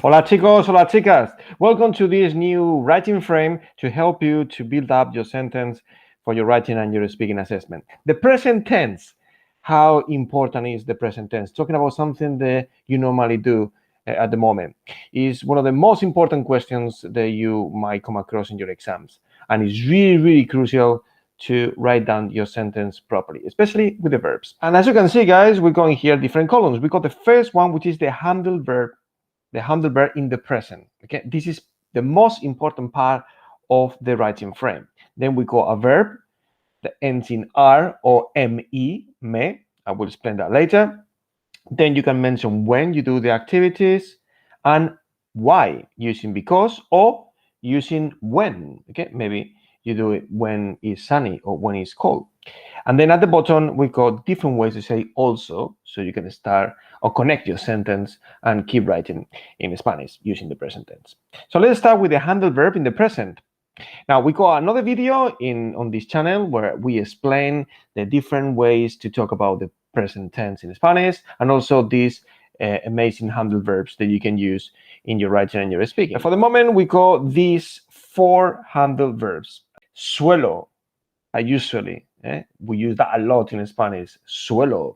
Hola chicos, hola chicas. Welcome to this new writing frame to help you to build up your sentence for your writing and your speaking assessment. The present tense. How important is the present tense? Talking about something that you normally do at the moment is one of the most important questions that you might come across in your exams. And it's really, really crucial to write down your sentence properly, especially with the verbs. And as you can see, guys, we're going here different columns. We got the first one, which is the handled verb in the present. Okay, this is the most important part of the writing frame. Then we got a verb that ends in R or me. I will explain that later. Then you can mention when you do the activities and why, using because or using when. Okay, maybe you do it when it's sunny or when it's cold. And then at the bottom, we got different ways to say also, so you can start or connect your sentence and keep writing in Spanish using the present tense. So let's start with the handled verb in the present. Now, we got another video on this channel where we explain the different ways to talk about the present tense in Spanish and also these amazing handled verbs that you can use in your writing and your speaking. For the moment, we got these 4 handled verbs. Suelo, I usually. We use that a lot in Spanish. Suelo.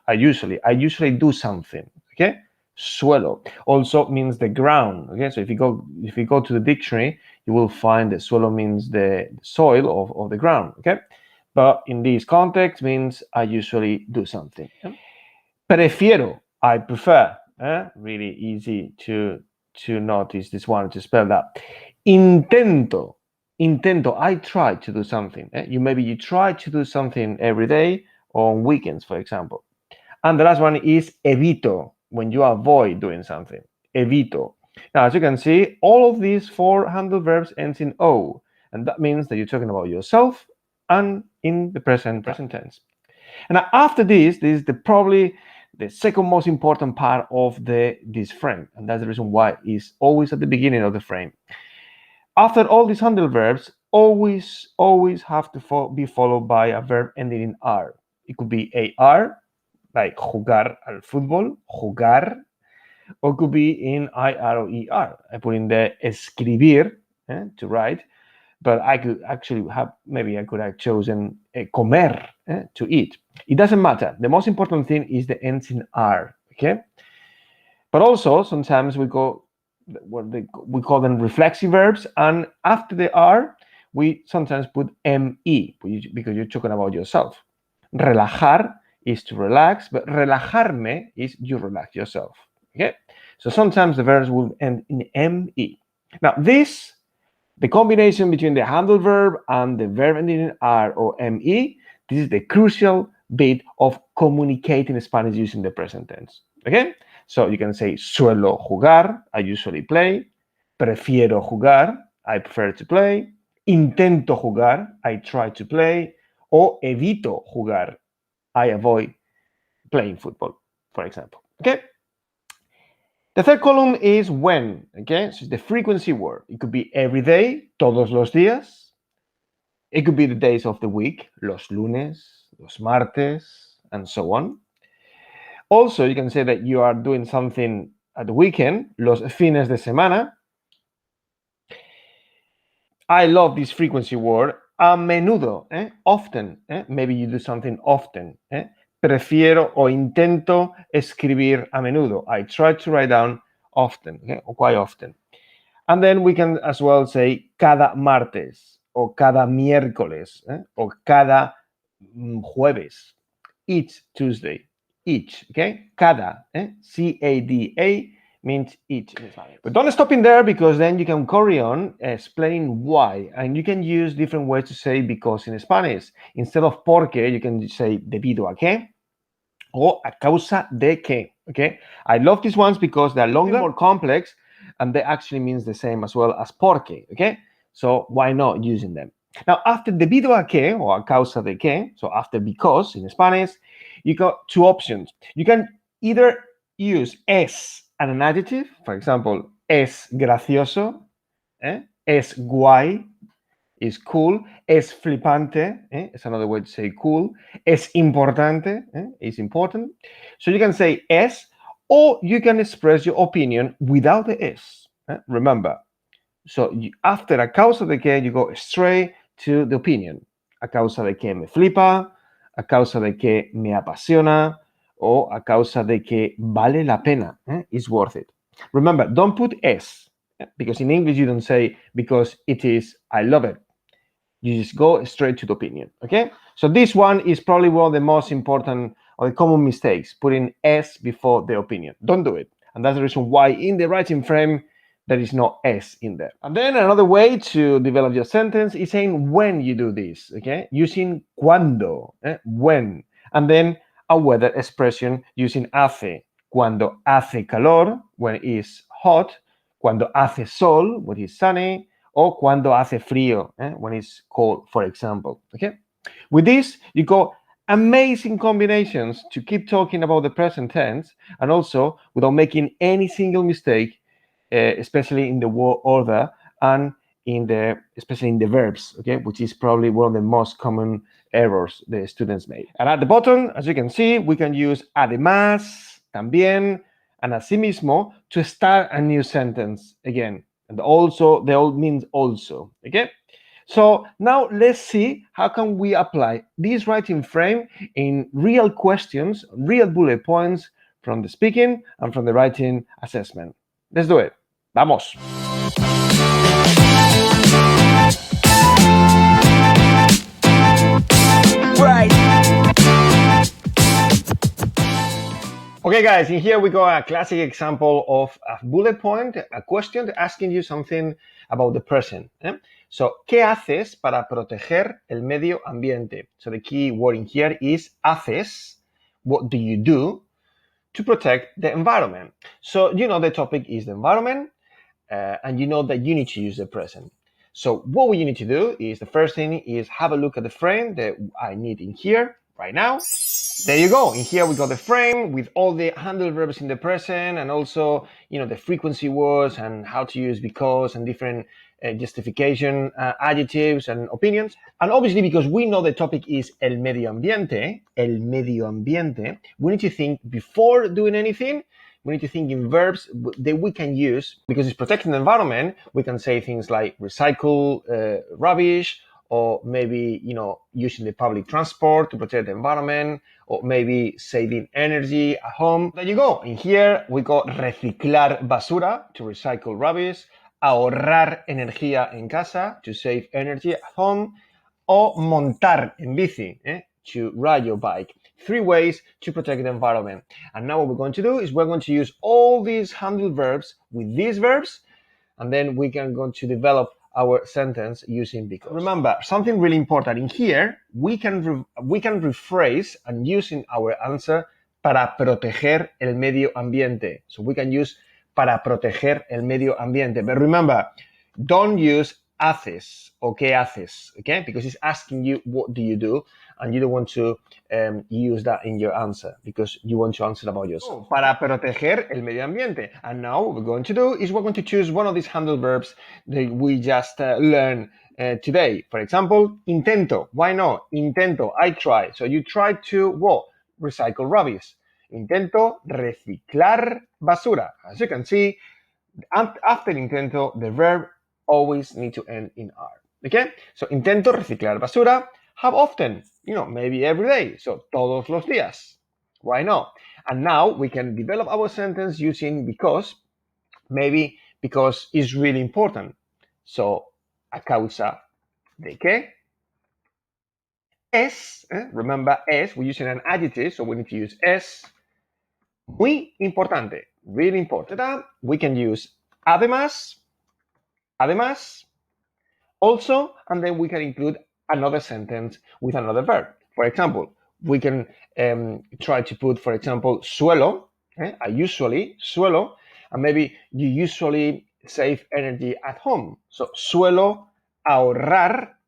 I usually do something. Okay. Suelo also means the ground. Okay. So if you go to the dictionary, you will find that suelo means the soil of the ground. Okay. But in this context means I usually do something. Prefiero. I prefer. Really easy to notice this one, to spell that. Intento. I try to do something. You try to do something every day or on weekends, for example. And the last one is evito, when you avoid doing something. Evito. Now, as you can see, all of these 4 handled verbs ends in O, and that means that you're talking about yourself and in the present tense. And after this is probably the second most important part of this frame, and that's the reason why it's always at the beginning of the frame. After all these handled verbs, always have to be followed by a verb ending in R. It could be AR, like jugar al fútbol, jugar, or it could be in IR or ER. I put in the escribir, to write, but I could actually I could have chosen comer, to eat. It doesn't matter. The most important thing is the ends in R, okay? But also, sometimes we call them reflexive verbs, and after the R, we sometimes put ME, because you're talking about yourself. Relajar is to relax, but relajarme is you relax yourself. Okay? So sometimes the verbs will end in ME. Now, the combination between the handled verb and the verb ending in R or ME, this is the crucial bit of communicating Spanish using the present tense. Okay? So you can say suelo jugar, I usually play. Prefiero jugar, I prefer to play. Intento jugar, I try to play. Or evito jugar, I avoid playing football, for example. Okay? The third column is when. Okay? So it's the frequency word. It could be every day, todos los días. It could be the days of the week, los lunes, los martes, and so on. Also, you can say that you are doing something at the weekend, los fines de semana. I love this frequency word, a menudo, often. Maybe you do something often. Prefiero o intento escribir a menudo. I try to write down often, or quite often. And then we can as well say cada martes, o cada miércoles, o cada jueves, each Tuesday, each, okay? Cada, C-A-D-A, means each. But don't stop in there, because then you can carry on explaining why. And you can use different ways to say because in Spanish. Instead of porque, you can say debido a qué or a causa de qué, okay? I love these ones because they're longer, more complex, and they actually means the same as well as porque, okay? So why not using them? Now, after debido a qué or a causa de qué, so after because in Spanish, you got 2 options. You can either use es and an adjective, for example, es gracioso, es guay, is cool, es flipante, is another way to say cool, es importante, is important. So you can say es, or you can express your opinion without the S. Remember, so after a causa de que, you go straight to the opinion. A causa de que me flipa, a causa de que me apasiona, o a causa de que vale la pena, it's worth it. Remember, don't put S, because in English you don't say because it is, I love it. You just go straight to the opinion, okay? So this one is probably one of the most important or the common mistakes, putting S before the opinion. Don't do it. And that's the reason why in the writing frame, there is no S in there. And then another way to develop your sentence is saying when you do this, okay? Using cuando, when. And then a weather expression using hace. Cuando hace calor, when it's hot. Cuando hace sol, when it's sunny. Or cuando hace frío, when it's cold, for example, okay? With this, you got amazing combinations to keep talking about the present tense and also without making any single mistake, especially in the word order and especially in the verbs, okay, which is probably one of the most common errors the students make. And at the bottom, as you can see, we can use además, también, and asimismo to start a new sentence again. And also, they all means also, okay? So now let's see how can we apply this writing frame in real questions, real bullet points from the speaking and from the writing assessment. Let's do it. Vamos. Right. Okay, guys, in here we got a classic example of a bullet point, a question asking you something about the present. So, ¿qué haces para proteger el medio ambiente? So the key word in here is haces. What do you do to protect the environment? So you know the topic is the environment, and you know that you need to use the present. So what you need to do is the first thing is have a look at the frame that I need in here right now. There you go. In here we got the frame with all the handled verbs in the present and also, you know, the frequency words and how to use because and different justification adjectives and opinions. And obviously because we know the topic is el medio ambiente, we need to think before doing anything. We need to think in verbs that we can use because it's protecting the environment. We can say things like recycle rubbish, or maybe, you know, using the public transport to protect the environment, or maybe saving energy at home. There you go. In here, we got reciclar basura, to recycle rubbish, ahorrar energía en casa, to save energy at home, or montar en bici, to ride your bike. 3 ways to protect the environment. And now what we're going to do is we're going to use all these handled verbs with these verbs, and then we can go to develop our sentence using because. Remember, something really important in here, we can rephrase and use in our answer para proteger el medio ambiente. So we can use para proteger el medio ambiente. But remember, don't use haces or qué haces, okay? Because it's asking you what do you do, and you don't want to use that in your answer because you want to answer about yourself. Para proteger el medio ambiente. And now what we're going to do is we're going to choose one of these handled verbs that we just learned today. For example, intento. Why not? Intento, I try. So you try to, what? Recycle rubbish. Intento reciclar basura. As you can see, after intento, the verb always need to end in R. Okay? So intento reciclar basura. How often? You know, maybe every day. So todos los días. Why not? And now we can develop our sentence using because, maybe because it's really important. So a causa de que. Es, remember es, we're using an adjective, so we need to use es. Muy importante, really important. We can use además, also, and then we can include another sentence with another verb. For example, we can try to put, for example, suelo, I usually, suelo, and maybe you usually save energy at home. So, suelo ahorrar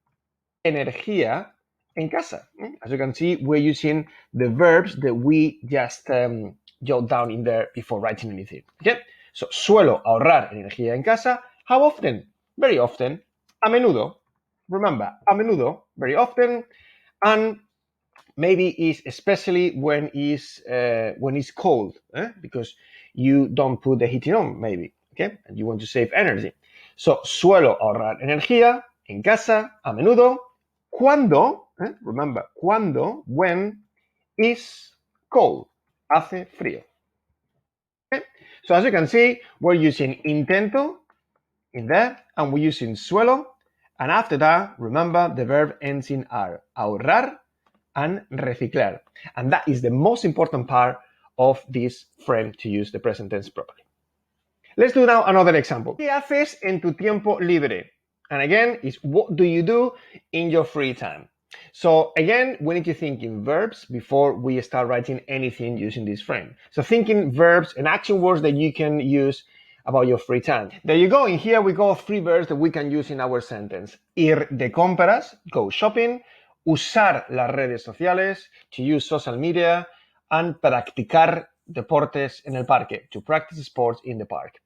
energía en casa. As you can see, we're using the verbs that we just jot down in there before writing anything. Okay? So, suelo ahorrar energía en casa. How often? Very often. A menudo. Remember, a menudo, very often. And maybe is especially when it's cold, because you don't put the heating on, maybe, okay, and you want to save energy. So suelo ahorrar energía en casa a menudo cuando, remember, cuando, when is cold, hace frío. Okay? So as you can see, we're using intento in there, and we're using suelo, and after that, remember, the verb ends in r, ahorrar and reciclar. And that is the most important part of this frame to use the present tense properly. Let's do now another example. ¿Qué haces en tu tiempo libre? And again, is what do you do in your free time? So again, we need to think in verbs before we start writing anything using this frame. So thinking verbs and action words that you can use about your free time. There you go. In here we got 3 verbs that we can use in our sentence. Ir de compras, go shopping. Usar las redes sociales, to use social media. And practicar deportes en el parque, to practice sports in the park.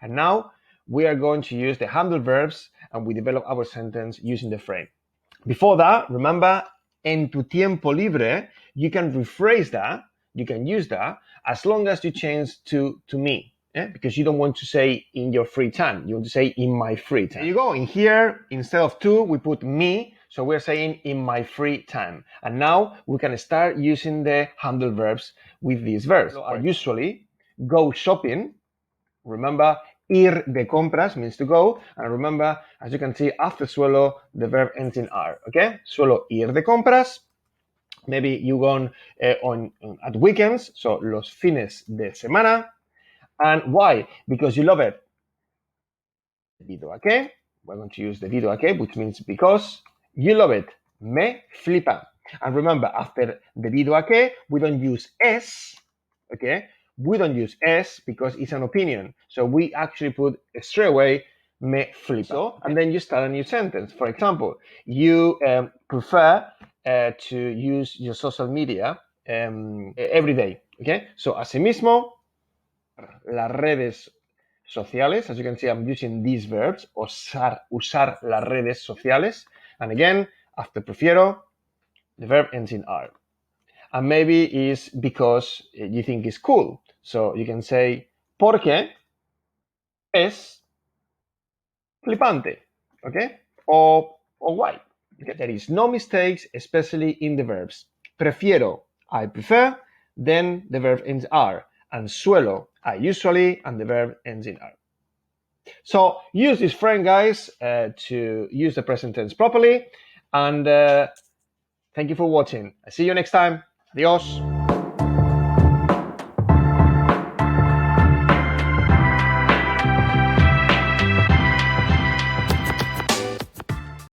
And now we are going to use the handle verbs, and we develop our sentence using the frame. Before that, remember, en tu tiempo libre, you can rephrase that, you can use that, as long as you change to me, because you don't want to say in your free time, you want to say in my free time. There you go. In here, instead of to, we put me, so we're saying in my free time. And now we can start using the handle verbs with these verbs. So I usually go shopping. Remember, ir de compras means to go, and remember, as you can see, after suelo, the verb ends in r, okay? Suelo ir de compras. Maybe you go at weekends, so los fines de semana. And why? Because you love it. Debido a que, we're going to use debido a que, which means because you love it. Me flipa. And remember, after debido a que, we don't use es, okay? We don't use es because it's an opinion. So we actually put straight away me flipa. So, and then you start a new sentence. For example, you prefer to use your social media every day, okay? So asimismo, las redes sociales, as you can see, I'm using these verbs, usar las redes sociales. And again, after prefiero, the verb ends in r. And maybe it's because you think it's cool. So you can say, porque es flipante, okay? Or why? Okay? There is no mistakes, especially in the verbs. Prefiero, I prefer, then the verb ends r. And suelo, I usually, and the verb ends in r. So use this frame, guys, to use the present tense properly. And thank you for watching. I see you next time. Adios.